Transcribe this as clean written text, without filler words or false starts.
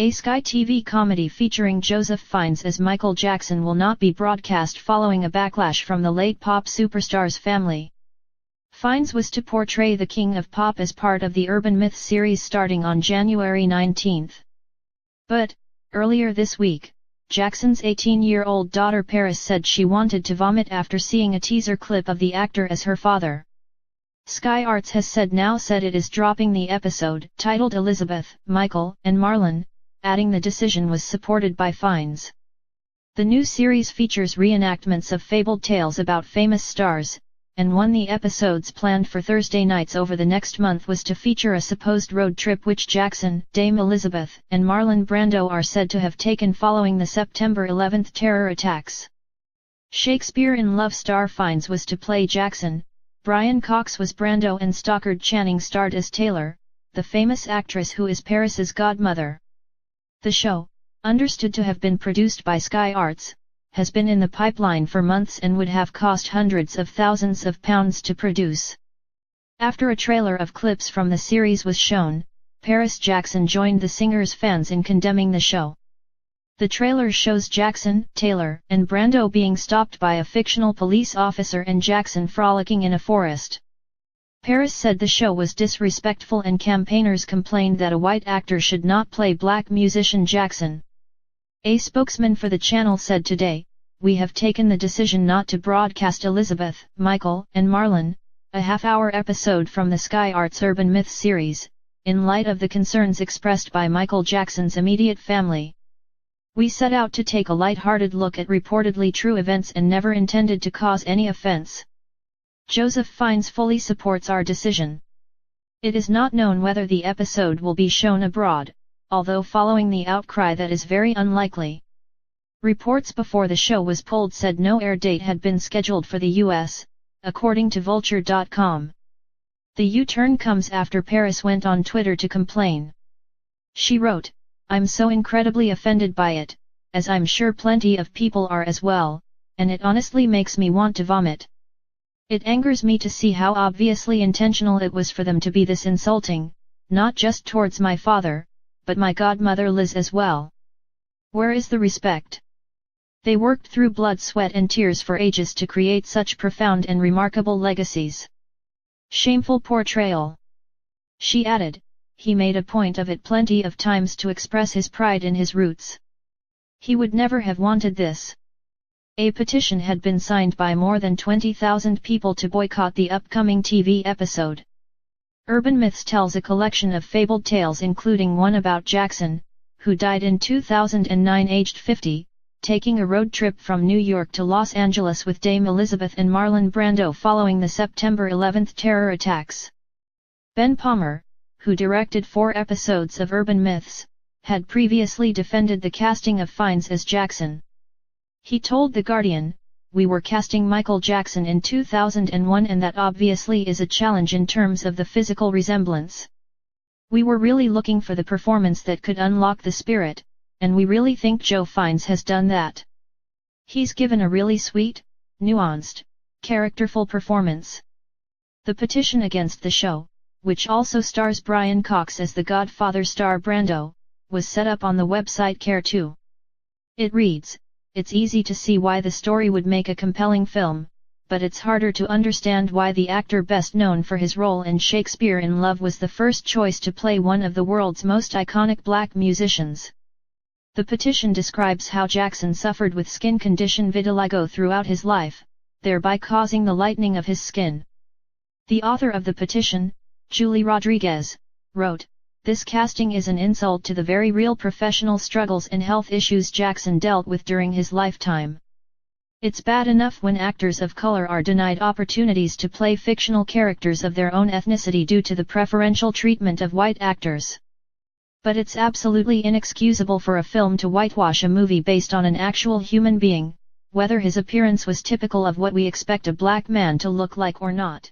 A Sky TV comedy featuring Joseph Fiennes as Michael Jackson will not be broadcast following a backlash from the late pop superstar's family. Fiennes was to portray the King of Pop as part of the Urban Myths series starting on January 19. But, earlier this week, Jackson's 18-year-old daughter Paris said she wanted to vomit after seeing a teaser clip of the actor as her father. Sky Arts has said it is dropping the episode, titled Elizabeth, Michael, and Marlon, adding the decision was supported by Fiennes. The new series features reenactments of fabled tales about famous stars, and one of the episodes planned for Thursday nights over the next month was to feature a supposed road trip which Jackson, Dame Elizabeth, and Marlon Brando are said to have taken following the September 11 terror attacks. Shakespeare in Love star Fiennes was to play Jackson, Brian Cox was Brando, and Stockard Channing starred as Taylor, the famous actress who is Paris's godmother. The show, understood to have been produced by Sky Arts, has been in the pipeline for months and would have cost hundreds of thousands of pounds to produce. After a trailer of clips from the series was shown, Paris Jackson joined the singer's fans in condemning the show. The trailer shows Jackson, Taylor, and Brando being stopped by a fictional police officer and Jackson frolicking in a forest. Paris said the show was disrespectful and campaigners complained that a white actor should not play black musician Jackson. A spokesman for the channel said today, "We have taken the decision not to broadcast Elizabeth, Michael, and Marlon, a half-hour episode from the Sky Arts Urban Myths series, in light of the concerns expressed by Michael Jackson's immediate family. We set out to take a light-hearted look at reportedly true events and never intended to cause any offense. Joseph Fiennes fully supports our decision. It is not known whether the episode will be shown abroad, although following the outcry that is very unlikely. Reports before the show was pulled said no air date had been scheduled for the US, according to Vulture.com. The U-turn comes after Paris went on Twitter to complain. She wrote, "I'm so incredibly offended by it, as I'm sure plenty of people are as well, and it honestly makes me want to vomit. It angers me to see how obviously intentional it was for them to be this insulting, not just towards my father, but my godmother Liz as well. Where is the respect? They worked through blood, sweat and tears for ages to create such profound and remarkable legacies. Shameful portrayal." She added, "He made a point of it plenty of times to express his pride in his roots. He would never have wanted this." A petition had been signed by more than 20,000 people to boycott the upcoming TV episode. Urban Myths tells a collection of fabled tales including one about Jackson, who died in 2009 aged 50, taking a road trip from New York to Los Angeles with Dame Elizabeth and Marlon Brando following the September 11 terror attacks. Ben Palmer, who directed 4 episodes of Urban Myths, had previously defended the casting of Fiennes as Jackson. He told The Guardian, "We were casting Michael Jackson in 2001 and that obviously is a challenge in terms of the physical resemblance. We were really looking for the performance that could unlock the spirit, and we really think Joe Fiennes has done that. He's given a really sweet, nuanced, characterful performance." The petition against the show, which also stars Brian Cox as the Godfather star Brando, was set up on the website Care2. It reads, "It's easy to see why the story would make a compelling film, but it's harder to understand why the actor best known for his role in Shakespeare in Love was the first choice to play one of the world's most iconic black musicians." The petition describes how Jackson suffered with skin condition vitiligo throughout his life, thereby causing the lightening of his skin. The author of the petition, Julie Rodriguez, wrote, "This casting is an insult to the very real professional struggles and health issues Jackson dealt with during his lifetime. It's bad enough when actors of color are denied opportunities to play fictional characters of their own ethnicity due to the preferential treatment of white actors. But it's absolutely inexcusable for a film to whitewash a movie based on an actual human being, whether his appearance was typical of what we expect a black man to look like or not."